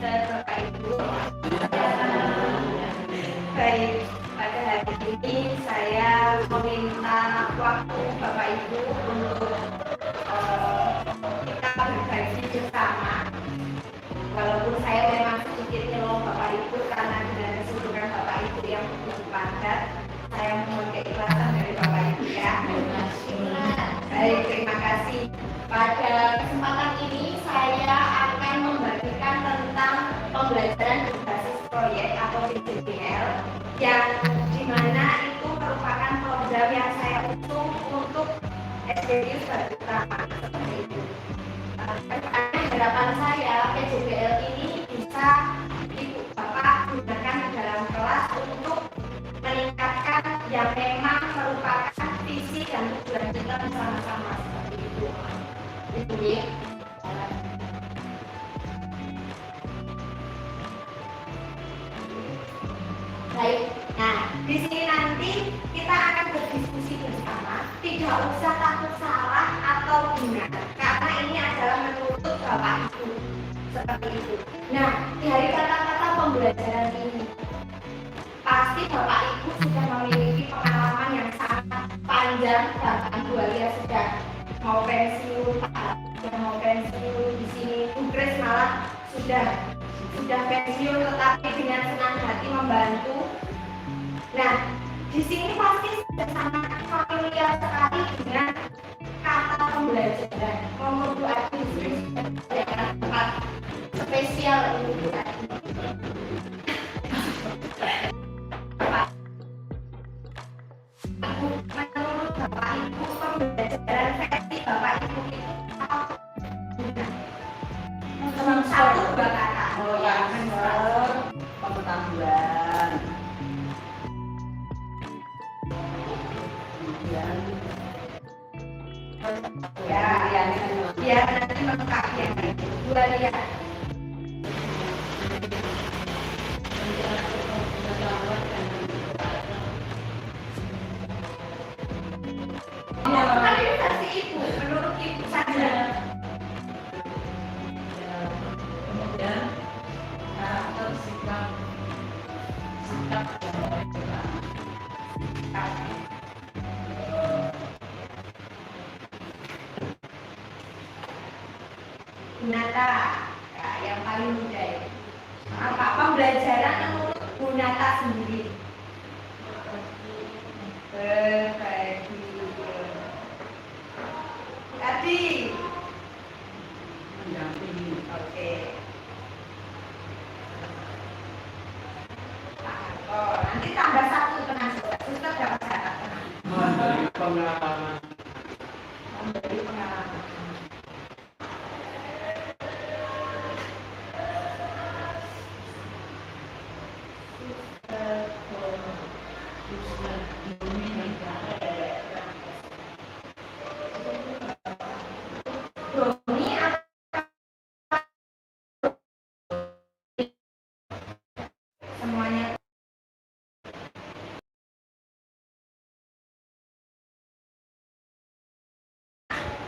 Bapak Ibu. Baik, pada hari ini saya meminta waktu Bapak Ibu untuk kita berbagi bersama. Walaupun saya memang sedikit nyelong Bapak Ibu karena dengan kesibukan Bapak Ibu yang begitu padat, saya mohon keikhlasan dari Bapak Ibu ya. Baik, terima kasih. Pada kesempatan ini saya akan membagikan tentang pembelajaran berbasis proyek atau PJBL yang dimana itu merupakan program yang saya usung untuk SDGs bersama seperti itu. Harapan saya PJBL ini bisa Ibu Bapak gunakan di dalam kelas untuk meningkatkan yang memang merupakan visi dan tujuan kita bersama-sama seperti itu. Itu ya. Baik. Nah, di sini nanti kita akan berdiskusi bersama. Tidak usah takut salah atau benar, karena ini adalah menurut Bapak Ibu seperti itu. Nah, dari kata-kata pembelajaran ini, pasti Bapak Ibu sudah memiliki pengalaman yang sangat panjang, bahkan Bu Alia sudah mau pensiun, Pak sudah mau pensiun, di sini Bu Kris malah sudah pensiun tetapi dengan senang hati membantu. Nah, di sini pasti sudah sangat familiar sekali dengan kata pembelajaran. Mohon Bu Adi di sini sudah ada tempat spesial ini Bu Adi. Menurut Bapak Ibu pembelajaran versi Bapak Ibu itu apa? Satu dua kata. Oh ya, benar. Pengetahuan. Kemudian Ya, biar nanti melengkapi yang itu. Dua lihat. Kan ini versi Ibu, menurut Ibu saja. kemudian karakter sikap yang Gunata, ya, yang paling mudah ya. Apa pembelajaran menurut Gunata sendiri? Berbagi. Tadi. mendampingi. Oke. Oh, nanti tambah satu tenang sudah. Sudah dapat syarat tenang. Memberi pengalaman. Memberi pengalaman. Semuanya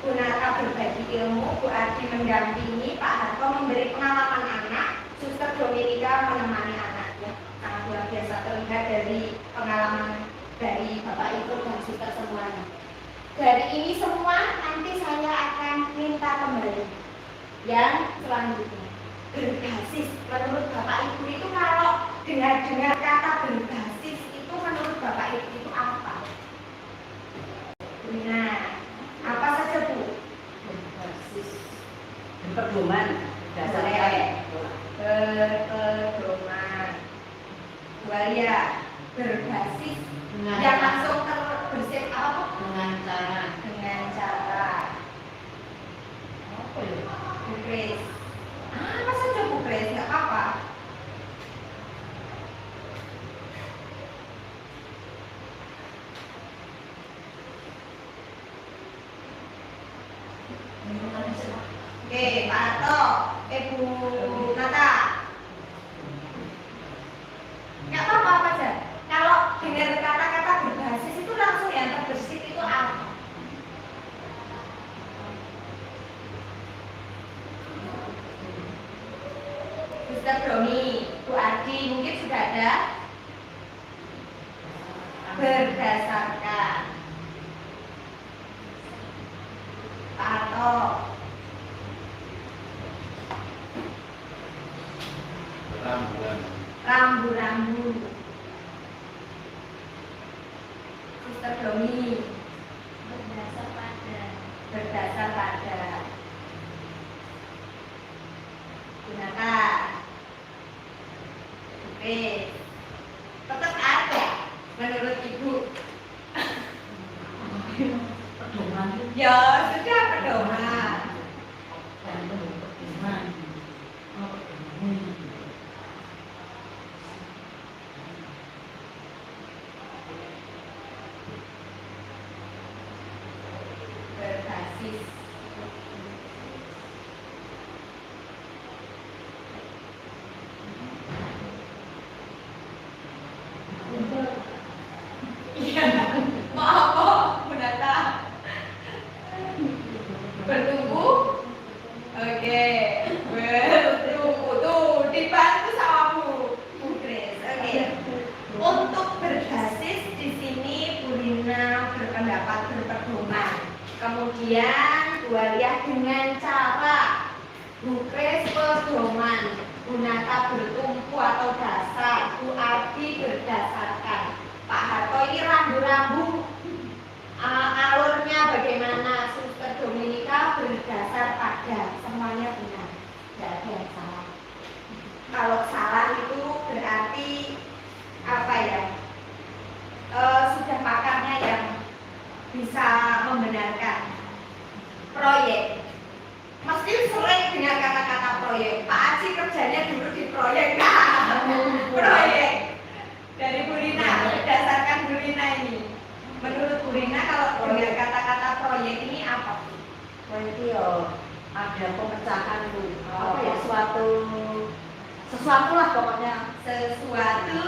Gunata berbagi ilmu, Bu Adi mendampingi, Pak Harto memberi pengalaman anak, Suster Dominika menemani anak ya. Sangat luar biasa terlihat dari pengalaman dari Bapak Ibu dan Suster semuanya. Dari ini semua nanti saya akan minta kembali yang selanjutnya berbasis. Menurut Bapak Ibu itu kalau dengar kata berbasis itu menurut Bapak Ibu itu apa? Nah, apa saja Bu? Berbasis pedoman dasarnya Pedoman. Waria berbasis yang langsung terbersit apa? dengan cara apa ya? Bu Kris. Apa saja Bu Kris? Nggak apa-apa. Oke, Pak Harto, Ibu Nata. Nggak apa-apa apa aja. Kalau dengar kata-kata berbasis itu langsung yang terbersit itu apa? Suster Domi, Bu Adi, mungkin sudah ada. Berdasarkan. Pak Harto. Rambu-rambu. Suster Domi. Berdasar pada. Gunakan. Oke. Tetap ada menurut Ibu. Pedoman. Ya, sudah pedoman. Pedoman. Berbasis. Iya, maaf kok, Bu Nata. Bertunggu. Oke, bertunggu tuh dibantu sama Bu Grace. Oke. Untuk berbasis di sini Bu Rina berpendapat berpedoman. Kemudian Bu Alia dengan cara, Bu Grace pedoman, Bu Nata bertumpu atau dasar, Bu Adi berdasarkan, Pak Harto ini rambu-rambu. Alurnya bagaimana? Suster Dominika berdasar pada, semuanya benar, tidak ada yang salah. Kalau salah itu berarti apa ya? Sudah pakarnya yang bisa membenarkan. Proyek, mesti sering dengar kata-kata proyek. Pak Aci kerjanya dulu di proyek. Proyek dari Bu Rina, berdasarkan Bu Rina ini. Menurut Bu Rina, kalau dengar kata-kata proyek ini apa? Proyek itu ada pemecahan tuh. Apa ya, sesuatu lah pokoknya. Sesuatu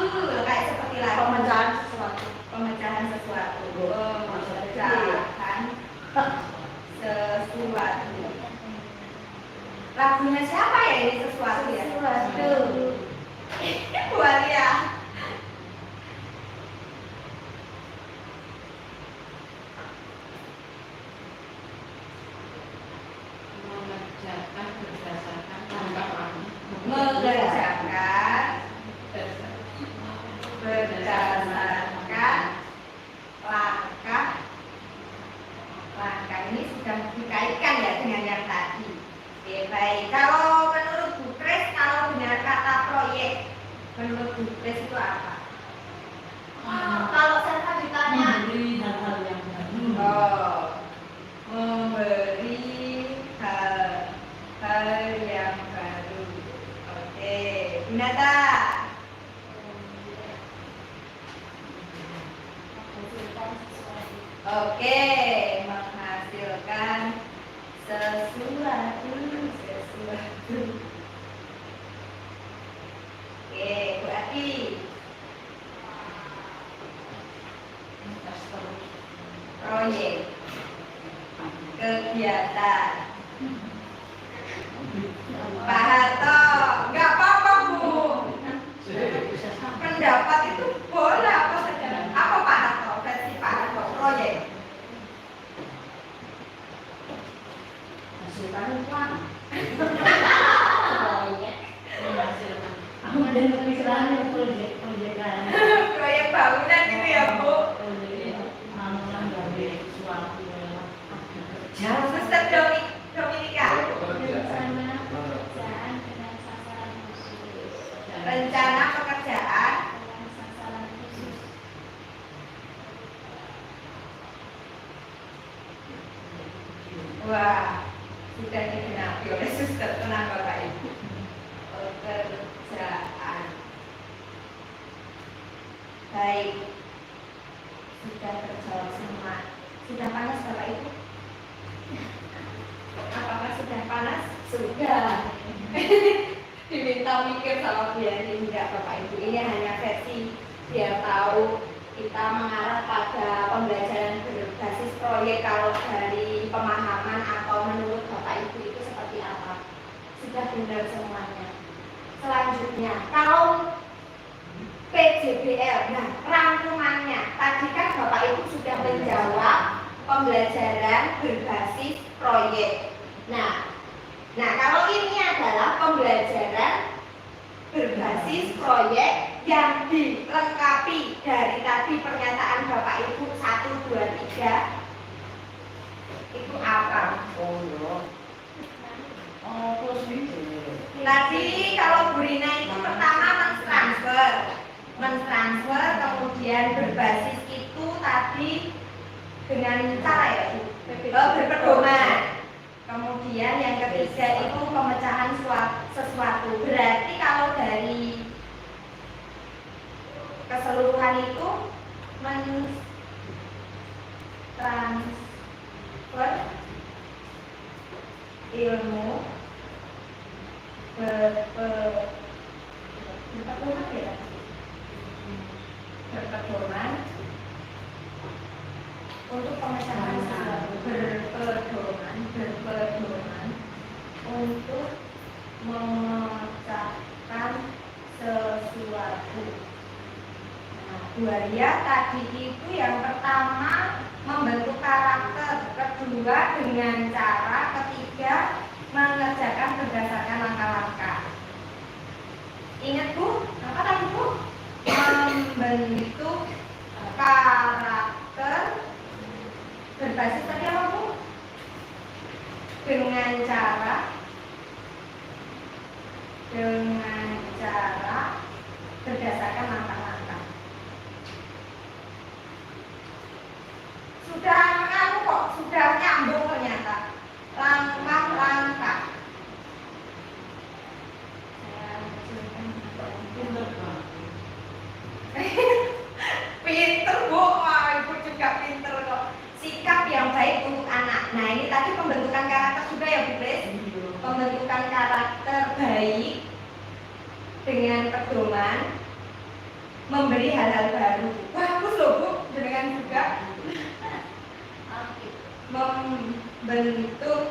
kayak seperti lagi Pemecahan sesuatu. pemecahan sesuatu. Maksudnya Pemecahan sesuatu. Lagunya siapa ya ini sesuatu ya? Sesuatu. Bu Alia. Mengerjakan berdasarkan langkah Mengerjakan berdasarkan langkah ini sudah dikaitkan ya dengan yang tadi. Oke, baik. Kalau menurut Bu Grace, kalau benar kata proyek, menurut Bu Grace itu apa? Kalau saya ditanya, memberi hal-hal yang baru. memberi hal yang baru. Oke, Bu Nata. Oke, menghasilkan sesuatu. Oke, Bu Ati. Proyek, kegiatan. Pak Harto, nggak apa-apa Bu. Pendapat itu boleh apa saja. Apa Pak Harto? Versi Pak Harto, proyek. Hasilkan uang. Proyek. Menghasilkan. Aku ada kepikiran proyek-proyekan. Proyek bangunan gitu ya Bu. Bangunan dari suatu Suster Dominika. Rencana pekerjaan wah, sudah digenapi oleh suster. Tenang Bapak Ibu. Pekerjaan. Baik. Sudah terjawab semua. Sudah panas Bapak Ibu? Apakah sudah panas? Sudah. Diminta mikir sama biar enggak Bapak Ibu. Ini hanya versi biar tahu kita mengarah pada pembelajaran berbasis proyek kalau dari pemahaman atau menurut Bapak Ibu itu seperti apa. Sudah benar semuanya. Selanjutnya selanjutnya, kalau PJBL, nah rangkumannya tadi kan Bapak Ibu sudah menjawab pembelajaran berbasis proyek. Nah kalau ini adalah pembelajaran berbasis proyek yang dilengkapi dari tadi pernyataan Bapak Ibu 1, 2, 3 itu apa? Tadi kalau Bu Rina itu pertama mentransfer, kemudian berbasis itu tadi dengan cara ya Bu, berpedoman. Kemudian yang ketiga itu pemecahan sesuatu. Berarti kalau dari keseluruhan itu mentransfer ilmu berpedoman untuk pemecahan sesuatu, berpedoman untuk memecahkan sesuatu. Nah, Buaya tadi itu yang pertama membentuk karakter, kedua dengan cara, ketiga mengerjakan berdasarkan langkah-langkah. Ingat Bu, apa tadi Bu? Membentuk karakter berbasis tadi apa Bu? Dengan cara berdasarkan langkah-langkah. Sudah nyambung ternyata. Langkah-langkah. Pinter Bu, Ibu juga pinter kok. Sikap yang baik untuk anak. Nah ini tadi pembentukan karakter sudah ya Bu Pris? Pembentukan karakter baik dengan pedoman memberi hal-hal baru. Bagus loh Bu, dengan juga membentuk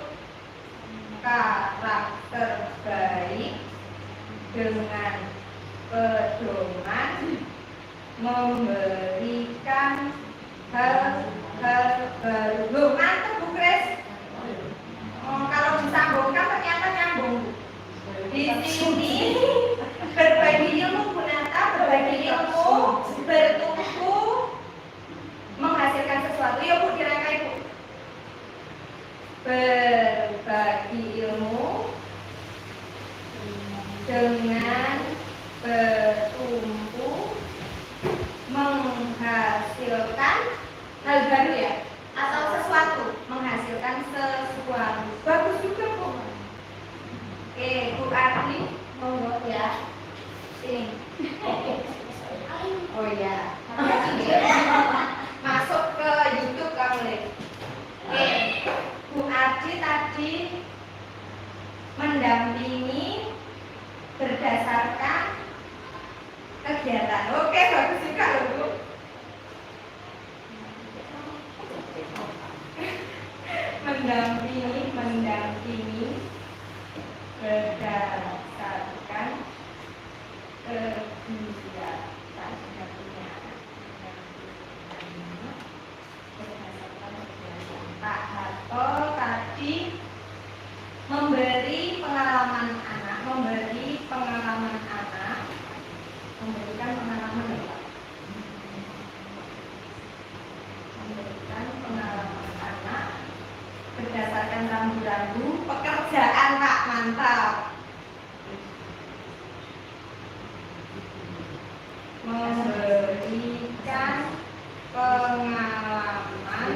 karakter baik dengan pedoman memberikan hal-hal baru. Loh, mantap Bu Kris. Kalau disambungkan ternyata nyambung. Di sini berbagi ilmu Bu Nata, berbagi ilmu, bertumpu, menghasilkan sesuatu. Ya Bu, dirangkai Bu. Berbagi ilmu dengan bertumpu menghasilkan hal baru ya, atau sesuatu, menghasilkan sesuatu. Bagus juga Bu. Oke, Bu Ardi, monggo ya. Sini. Oh ya. Masuk ke YouTube kamu nih. Oke, Bu Ardi tadi mendampingi berdasarkan kegiatan. Oke, bagus juga loh Bu. Mendampingi berdasarkan kegiatan. Pak Harto tadi memberikan pengalaman anak, memberikan pengalaman anak berdasarkan rambu-rambu pekerjaan Pak, mantap. Memberikan pengalaman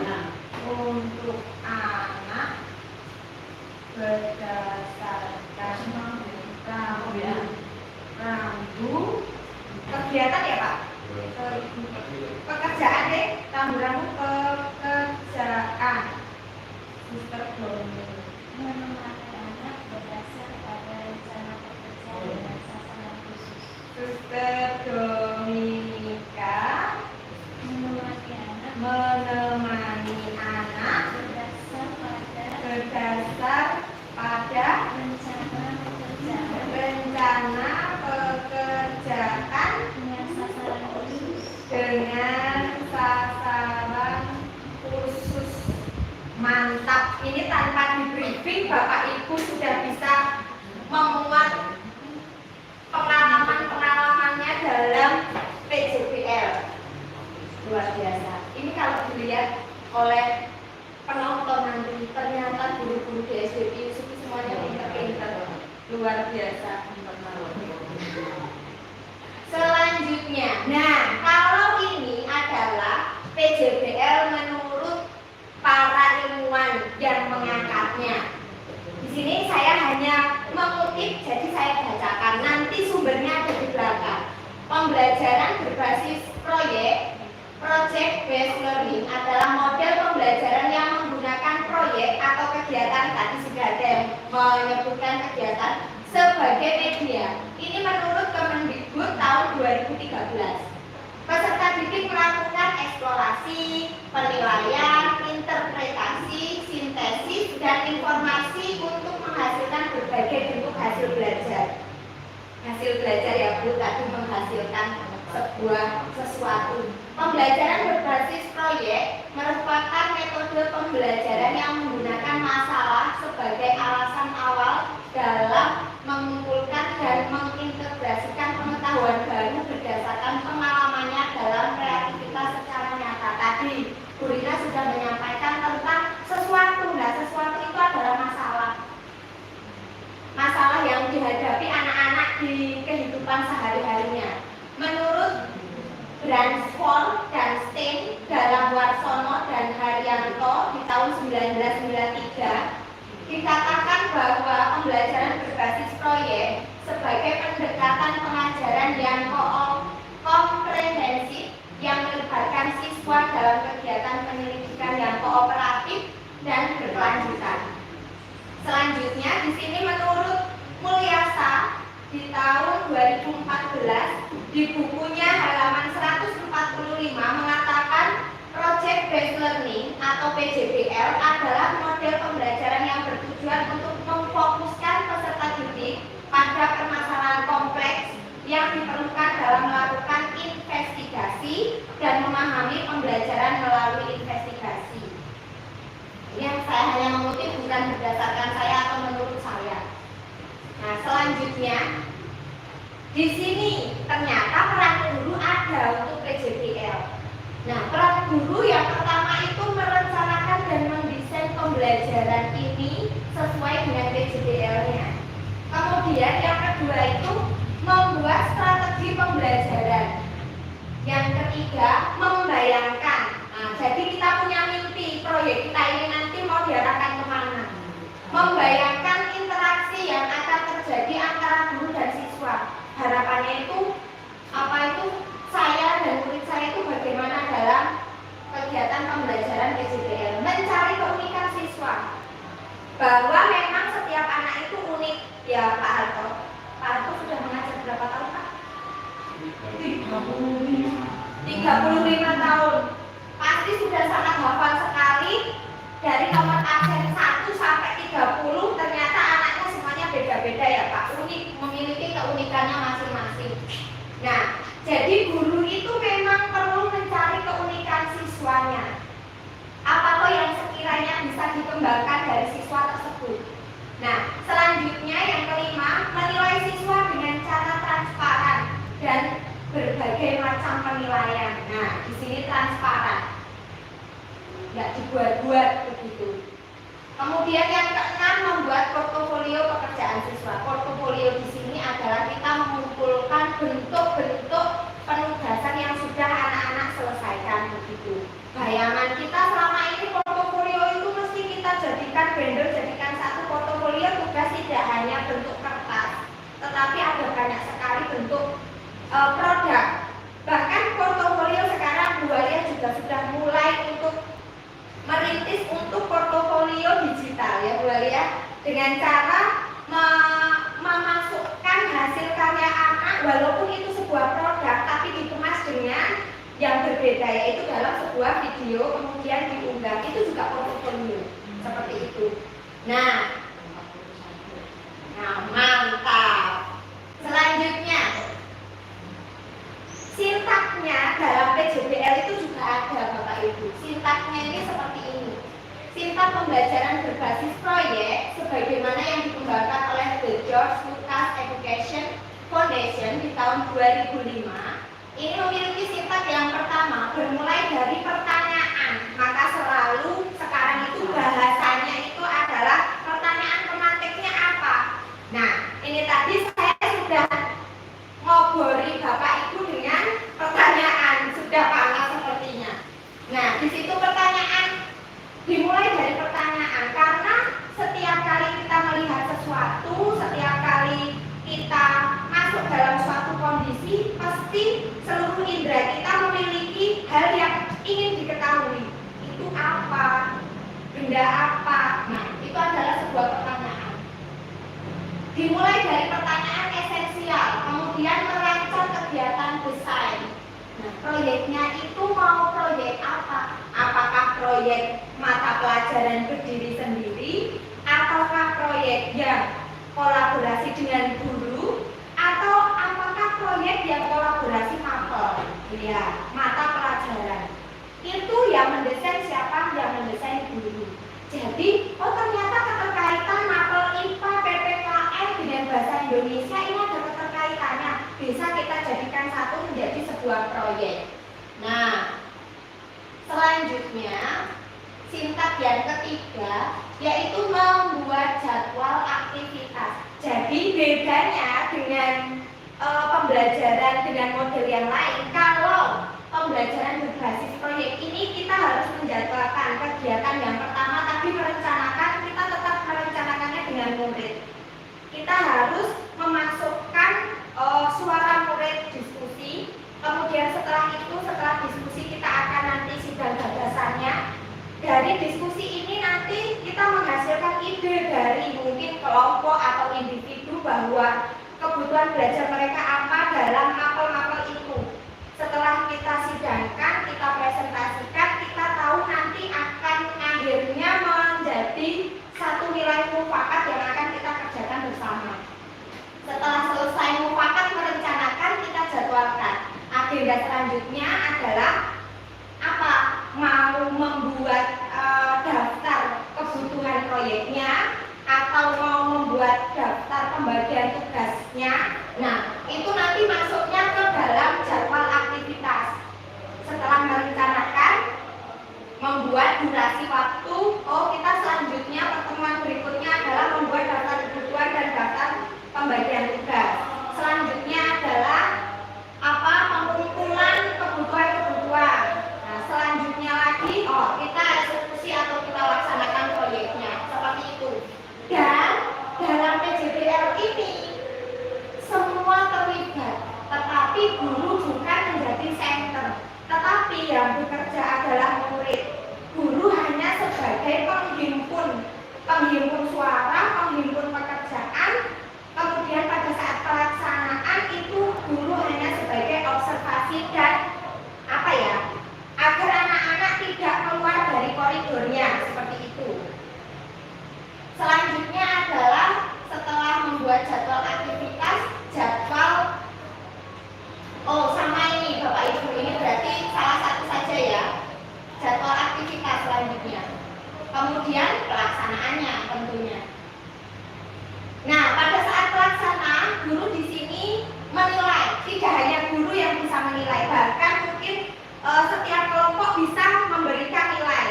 untuk anak berdasarkan rambu kegiatan ya Pak, pekerjaan deh, rambu-rambu pekerjaan. Suster Dominika menemani anak berdasar pada rencana pekerjaan dan sasaran khusus. Suster Dominika menemani anak berdasar pada rencana pekerjaan luar biasa. Ini kalau dilihat oleh penonton nanti, ternyata guru-guru di SDP Yusuf semuanya pinter-pinter, luar biasa. Selanjutnya, nah kalau ini adalah PJBL menurut para ilmuwan yang mengangkatnya. Di sini saya hanya mengutip, jadi saya bacakan. Nanti sumbernya ada di belakang. Pembelajaran berbasis project based learning adalah model pembelajaran yang menggunakan proyek atau kegiatan, tadi sudah ada yang menyebutkan kegiatan sebagai media. Ini menurut Kemendikbud tahun 2013. Peserta didik melakukan eksplorasi, penilaian, interpretasi, sintesis, dan informasi untuk menghasilkan berbagai bentuk hasil belajar. Hasil belajar ya Bu, tadi menghasilkan sesuatu. Pembelajaran berbasis proyek merupakan metode pembelajaran yang menggunakan masalah sebagai alasan awal dalam mengumpulkan dan mengintegrasikan pengetahuan baru berdasarkan pengalamannya dalam kreativitas secara nyata. Tadi Bu Rina sudah menyampaikan tentang sesuatu. Nah, sesuatu itu adalah masalah. Masalah yang dihadapi anak-anak di kehidupan sehari-harinya. Menurut Bransford dan Stein dalam Warsono dan Haryanto di tahun 1993 dikatakan bahwa pembelajaran berbasis proyek sebagai pendekatan pengajaran yang komprehensif yang melibatkan siswa dalam kegiatan penyelidikan yang kooperatif dan berkelanjutan. Selanjutnya di sini menurut Mulyasa di tahun 2014 di bukunya halaman 145 mengatakan project based learning atau PJBL adalah model pembelajaran yang bertujuan untuk memfokuskan peserta didik pada permasalahan kompleks yang diperlukan dalam melakukan investigasi dan memahami pembelajaran melalui investigasi. Yang saya hanya mengutip bukan berdasarkan saya atau menurut saya. Nah, selanjutnya di sini ternyata peran guru ada untuk PJBL. Nah, peran guru yang pertama itu merencanakan dan mendesain pembelajaran ini sesuai dengan PJBL-nya. Kemudian yang kedua itu membuat strategi pembelajaran. Yang ketiga, membayangkan. Nah, jadi kita punya mimpi proyek kita ini nanti mau diarahkan kemana. Membayangkan interaksi yang akan terjadi antara guru dan siswa. Harapannya itu saya dan murid saya itu bagaimana dalam kegiatan pembelajaran PJBL, mencari keunikan siswa, bahwa memang setiap anak itu unik. Ya Pak Harto sudah mengajar berapa tahun Pak? 35 tahun. Pasti sudah sangat hafal sekali. Dari nomor absen 1 sampai 30 ternyata anaknya semuanya beda-beda ya Pak, unik, memiliki keunikannya masing-masing. Nah, jadi guru itu memang perlu mencari keunikan siswanya. Apa yang sekiranya bisa dikembangkan dari siswa tersebut. Nah, selanjutnya yang kelima, menilai siswa dengan cara transparan dan berbagai macam penilaian. Nah, di sini transparan, nggak dibuat-buat begitu. Kemudian yang keenam, membuat portofolio pekerjaan siswa. Portofolio di sini adalah kita mengumpulkan bentuk-bentuk penugasan yang sudah anak-anak selesaikan begitu. Bayangan kita selama ini portofolio itu mesti kita jadikan bundle, jadikan satu portofolio tugas tidak hanya bentuk kertas, tetapi ada banyak sekali bentuk produk. Bahkan portofolio sekarang Bu Walia juga sudah mulai untuk merintis untuk portofolio digital ya Bu Walia, dengan cara memasukkan hasil karya anak walaupun itu sebuah produk tapi dikemas dengan yang berbeda, yaitu dalam sebuah video kemudian diunggah, itu juga portofolio seperti itu. Nah mantap. Selanjutnya sintaknya dalam PJBL itu juga ada Bapak Ibu. Sintaknya ini seperti ini. Sintak pembelajaran berbasis proyek sebagaimana yang dikembangkan oleh The George Lucas Education Foundation di tahun 2005. Ini memiliki sifat yang pertama, bermulai dari pertanyaan. Maka selalu sekarang itu bahasanya itu adalah pertanyaan pemantiknya apa. Nah, ini tadi saya sudah ngobroli Bapak Ibu dengan pertanyaan, sudah paham sepertinya. Nah, di situ pertanyaan dimulai dari pertanyaan karena setiap kali kita melihat sesuatu, setiap kali kita masuk dalam suatu kondisi, pasti seluruh indera kita memiliki hal yang ingin diketahui. Itu apa? Benda apa? Nah, itu adalah sebuah pertanyaan. Dimulai dari pertanyaan esensial, kemudian merancang kegiatan desain. Nah, proyeknya itu mau proyek apa? Apakah proyek mata pelajaran berdiri sendiri, ataukah proyek yang kolaborasi dengan guru, atau apakah proyek yang kolaborasi mapel, ya, mata pelajaran. Itu yang mendesain siapa? Yang mendesain guru. Jadi, oh ternyata keterkaitan mapel IPA, PPKN dengan bahasa Indonesia ini ada keterkaitannya. Bisa kita jadikan satu menjadi sebuah proyek. Nah, selanjutnya singkat yang ketiga yaitu membuat jadwal aktivitas. Jadi bedanya dengan pembelajaran dengan model yang lain, kalau pembelajaran berbasis proyek ini kita harus menjadwalkan kegiatan yang pertama tadi merencanakan, kita tetap merencanakannya dengan murid. Kita harus memasukkan suara murid diskusi, kemudian setelah diskusi kita akan nanti sidang gagasannya. Dari diskusi ini nanti kita menghasilkan ide dari mungkin kelompok atau individu bahwa kebutuhan belajar mereka apa dalam mapel-mapel itu. Setelah kita sidangkan, kita presentasikan, kita tahu nanti akan akhirnya menjadi satu nilai mufakat yang akan kita kerjakan bersama. Setelah selesai mufakat merencanakan, kita jadwalkan. Agenda selanjutnya adalah apa? Mau membuat daftar kebutuhan proyeknya atau mau membuat daftar pembagian tugasnya. Nah, itu nanti masuknya ke dalam jadwal aktivitas. Setelah merencanakan, membuat durasi waktu, oh kita selanjutnya pertemuan berikutnya adalah membuat daftar kebutuhan dan daftar pembagian tugas. Selanjutnya adalah apa? Pengumpulan kebutuhan-kebutuhan. Nah, selanjutnya lagi, kita eksekusi atau kita laksanakan proyeknya, seperti itu. Dan dalam PJBL ini semua terlibat, tetapi guru bukan menjadi center, tetapi yang bekerja adalah murid. Guru hanya sebagai penghimpun suara, penghimpun pekerjaan. Kemudian pada saat pelaksanaan itu guru hanya sebagai observasi dan agar anak-anak tidak keluar dari koridornya, seperti itu. Selanjutnya adalah setelah membuat jadwal aktivitas, sama ini Bapak Ibu, ini berarti salah satu saja ya, jadwal aktivitas selanjutnya. Kemudian pelaksanaannya tentunya. Nah, pada saat pelaksanaan, guru di sini menilai, tidak hanya guru yang bisa menilai, bahkan mungkin setiap kelompok bisa memberikan nilai.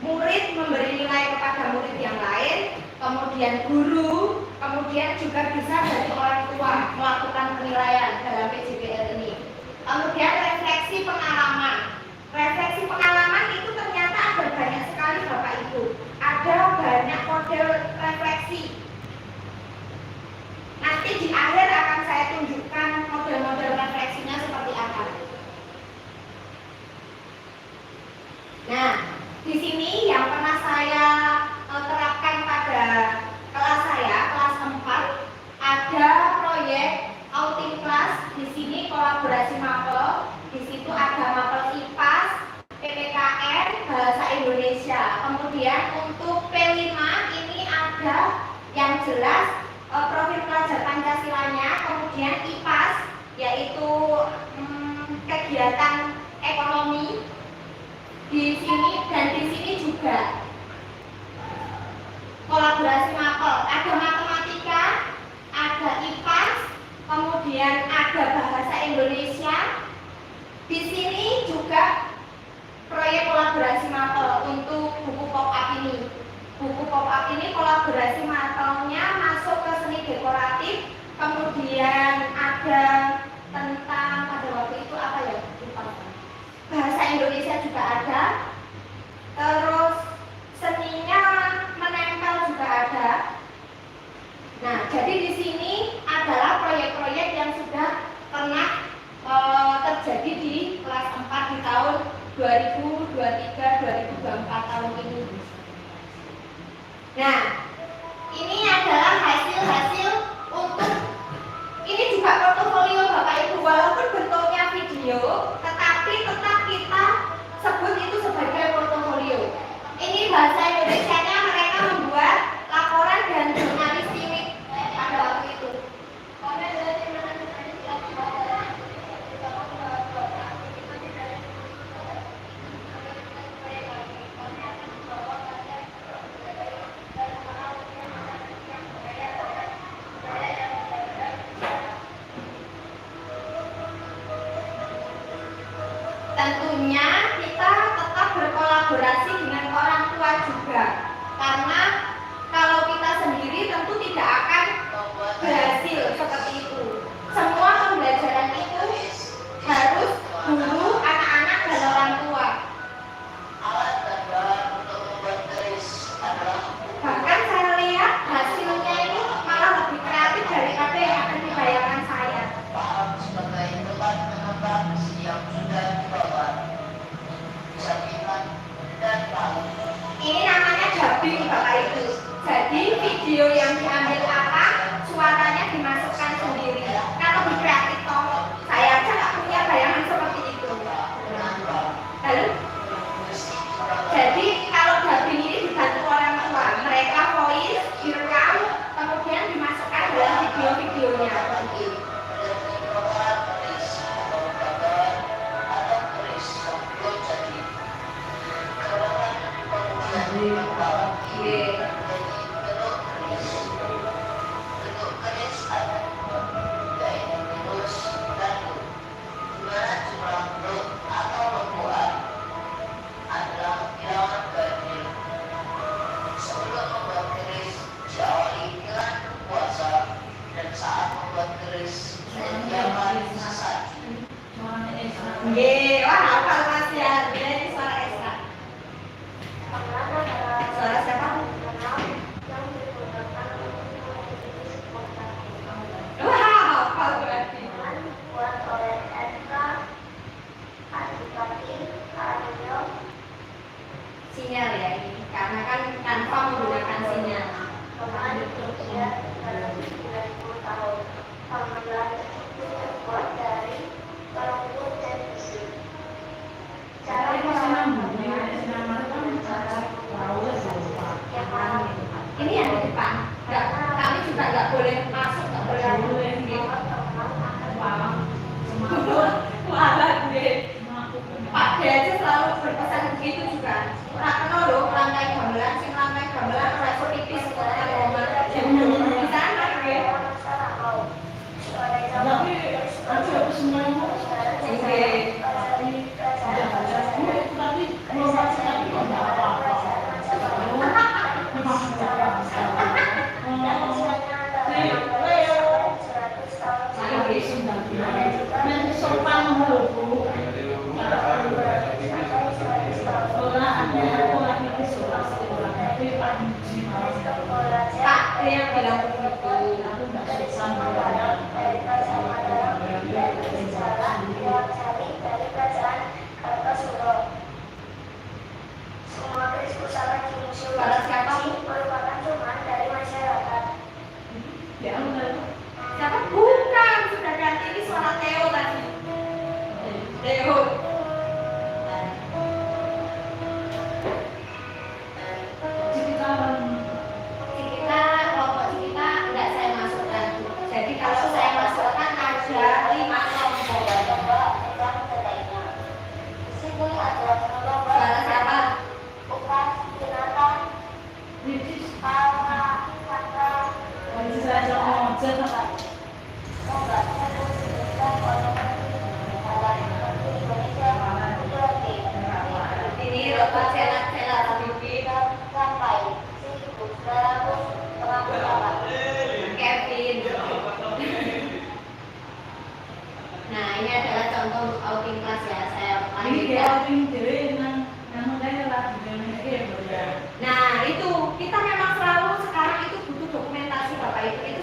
Murid memberi nilai kepada murid yang lain, kemudian guru, kemudian juga bisa dari orang tua melakukan penilaian dalam PJBL ini. Kemudian refleksi pengalaman. Refleksi pengalaman itu ternyata ada banyak sekali Bapak Ibu. Ada banyak model refleksi. Nanti di akhir akan saya tunjukkan model-model refleksinya seperti apa. Nah, di sini yang pernah saya terapkan pada kelas saya, kelas 4, ada proyek outing class. Di sini kolaborasi mapel. Di situ ada mapel IPAS, PPKN, bahasa Indonesia. Kemudian untuk P5 ini ada yang jelas profil pelajar Pancasilanya. Kemudian IPAS yaitu kegiatan ekonomi. Di sini dan di sini juga kolaborasi mapel, ada matematika, ada IPAS, kemudian ada bahasa Indonesia, Nah, jadi di sini adalah proyek-proyek yang sudah pernah terjadi di kelas 4 di tahun 2023-2024 tahun ini. Nah, ini adalah hasil-hasil untuk ini juga portofolio Bapak Ibu, walaupun bentuknya video, tetapi tetap kita sebut itu sebagai portofolio. Ini bahasa Indonesianya mereka membuat laporan dan jurnalistik pada waktu itu. Tentunya kita tetap berkolaborasi dengan orang tua juga, karena kalau kita sendiri tentu tidak akan berhasil seperti itu. Semua pembelajaran itu harus guru, anak-anak, dan orang tua. Bahkan saya lihat hasilnya ini malah lebih kreatif daripada yang akan dibayangkan saya. Ini namanya dubbing Bapak Ibu. Jadi video yang diambil apa, suaranya dimasukkan sendiri. Kalau lebih kreatif toh, saya aja nggak punya bayangan seperti itu. Lalu, jadi kalau dubbing ini dibantu orang tua, mereka voice, direkam, kemudian dimasukkan dalam video-videonya. Nggih, wah hafal Mas ya. Ini suara Esa. Suara siapa? Wah, hafal berarti. Sinyal ya ini, karena kan tanpa menggunakan sinyal. Ini yang di depan. Enggak, kami juga nggak boleh masuk, nggak boleh Pak D aja selalu berpesan begitu juga. Nah, kenal loh, lantai gamelan, sing lantai gamelan, rasa tipis, lantai gamelan. Di sana, gue. Tapi aku harus semuanya. Tapi mau masuk tapi nggak apa-apa. Nanti sopan dulu. Pak D yang bilang begitu. Aku nggak susah. Suara siapa? Ya udah. Siapa? Bukan, sudah ganti, ini suara Theo tadi. Theo. Kita kelompok kita enggak saya masukkan. Jadi kalau saya masukkan ada 5 kelompok. Suara siapa? Ini Bapak Celat Habibie. Kevin. Nah, ini adalah contoh outing kelas ya. Saya lanjutkan. Nah, itu kita memang selalu sekarang itu butuh dokumentasi Bapak Ibu. Itu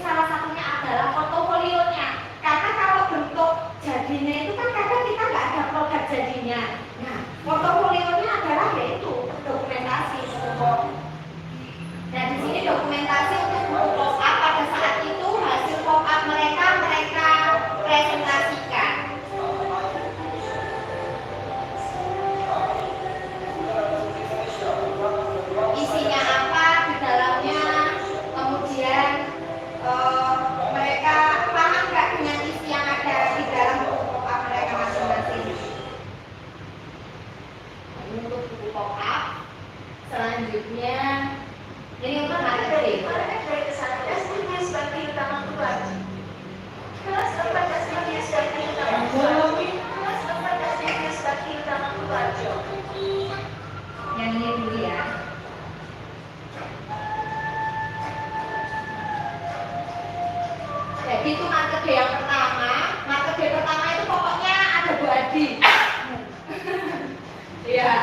Jadi itu market day yang pertama. Market day pertama itu pokoknya ada Bu Adi. Iya.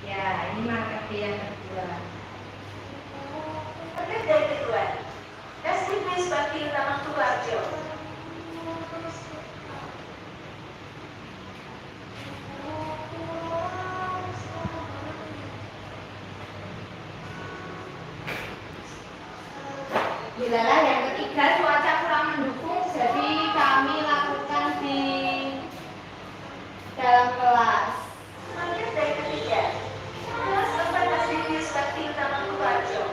Ya, ini market day yang kedua. Market day kedua. Festival Bakti Utama Tuarjo. Dilalah yang ketiga, cuaca kurang mendukung, jadi kami lakukan di dalam kelas. Market day ketiga. Kelas 4 Festival Bakti Utama Tuarjo.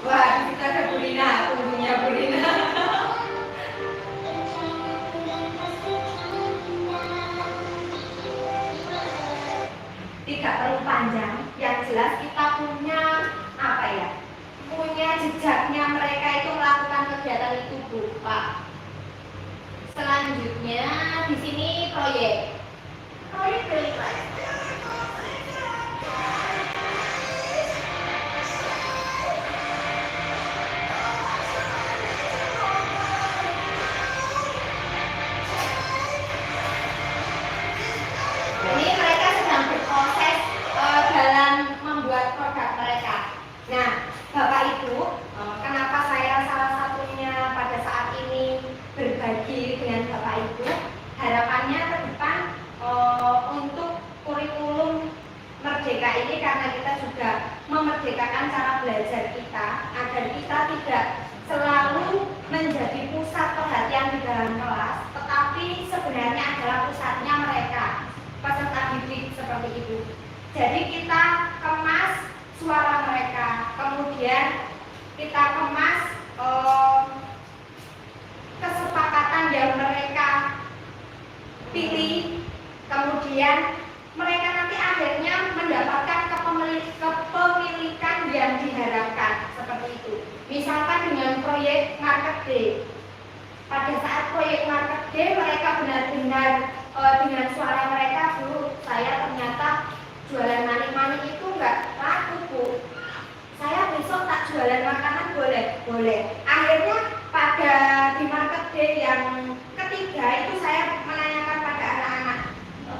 Wah, kita ada Bu Rina, punggungnya Bu Rina. Tidak perlu panjang, yang jelas kita punya apa ya? Punya jejaknya mereka itu melakukan kegiatan itu, Bu, Pak. Selanjutnya di sini proyek. Proyek kelima. Ini mereka sedang berproses dalam membuat produk mereka. Nah, Bapak Ibu, kenapa saya salah satunya pada saat ini berbagi dengan Bapak Ibu? Harapannya ke depan untuk kurikulum Merdeka ini karena kita juga memerdekakan cara belajar kita agar kita tidak selalu menjadi pusat perhatian di dalam kelas, tetapi sebenarnya adalah pusatnya mereka, peserta didik seperti itu. Jadi kita kemas suara mereka, kemudian kita kemas kesepakatan yang mereka pilih, kemudian mereka nanti akhirnya mendapatkan kepemilikan yang diharapkan seperti itu. Misalkan dengan proyek market day, pada saat proyek market day mereka benar-benar dengan suara mereka, Bu, saya ternyata jualan manik-manik itu nggak laku, Bu. Saya besok tak jualan makanan, boleh. Akhirnya pada di market day yang ketiga itu saya menanyakan pada anak-anak,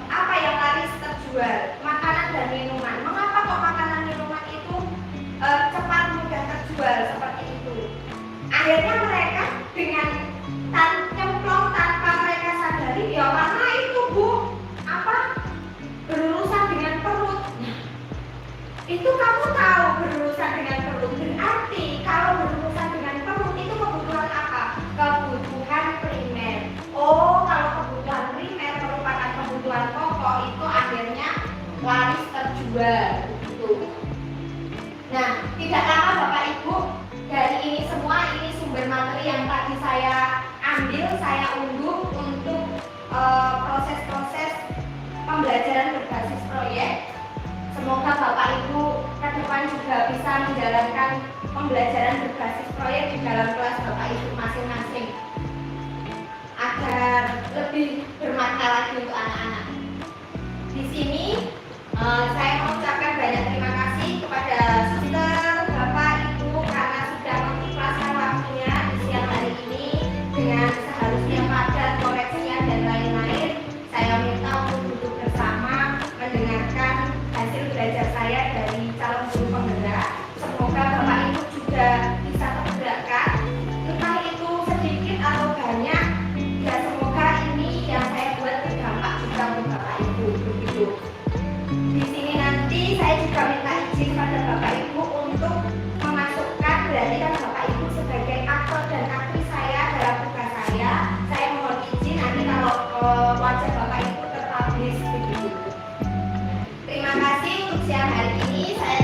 apa yang laris terjual? Makanan dan minuman. Mengapa kok makanan minuman itu cepat mudah terjual seperti itu? Akhirnya mereka dengan nyemplung tanpa mereka sadari, ya karena itu, Bu, berurusan dengan perut. Itu kamu tahu berurusan dengan perut, berarti kalau berurusan dengan perut itu kebutuhan apa? Kebutuhan primer. Oh, kalau kebutuhan primer merupakan kebutuhan pokok, itu akhirnya laris terjual gitu. Nah, tidak lama Bapak Ibu, dari ini semua, ini sumber materi yang tadi saya ambil, saya unduh untuk proses-proses pembelajaran berbasis proyek. Semoga Bapak Ibu ke depan juga bisa menjalankan pembelajaran berbasis proyek di dalam kelas Bapak Ibu masing-masing agar lebih bermanfaat lagi untuk anak-anak. Di sini saya mengucapkan banyak terima kasih kepada suster, Bapak, Ibu karena sudah mengikhlaskan waktunya di siang hari ini dengan seharusnya padat koreksinya dan lain-lain. Saya minta untuk duduk bersama mendengarkan hasil belajar saya dari calon guru penggerak. Semoga Bapak Ibu juga bisa tergerakkan, entah itu sedikit atau banyak. Ya semoga ini yang saya buat berdampak juga untuk Bapak Ibu begitu. Di sini nanti saya juga minta izin pada Bapak Ibu untuk memasukkan, berarti kan Bapak Ibu sebagai aktor dan aktris saya dalam tugas saya. Saya mohon izin nanti kalau wajah Bapak Ibu terpublish begitu. Terima kasih untuk siang hari ini. Saya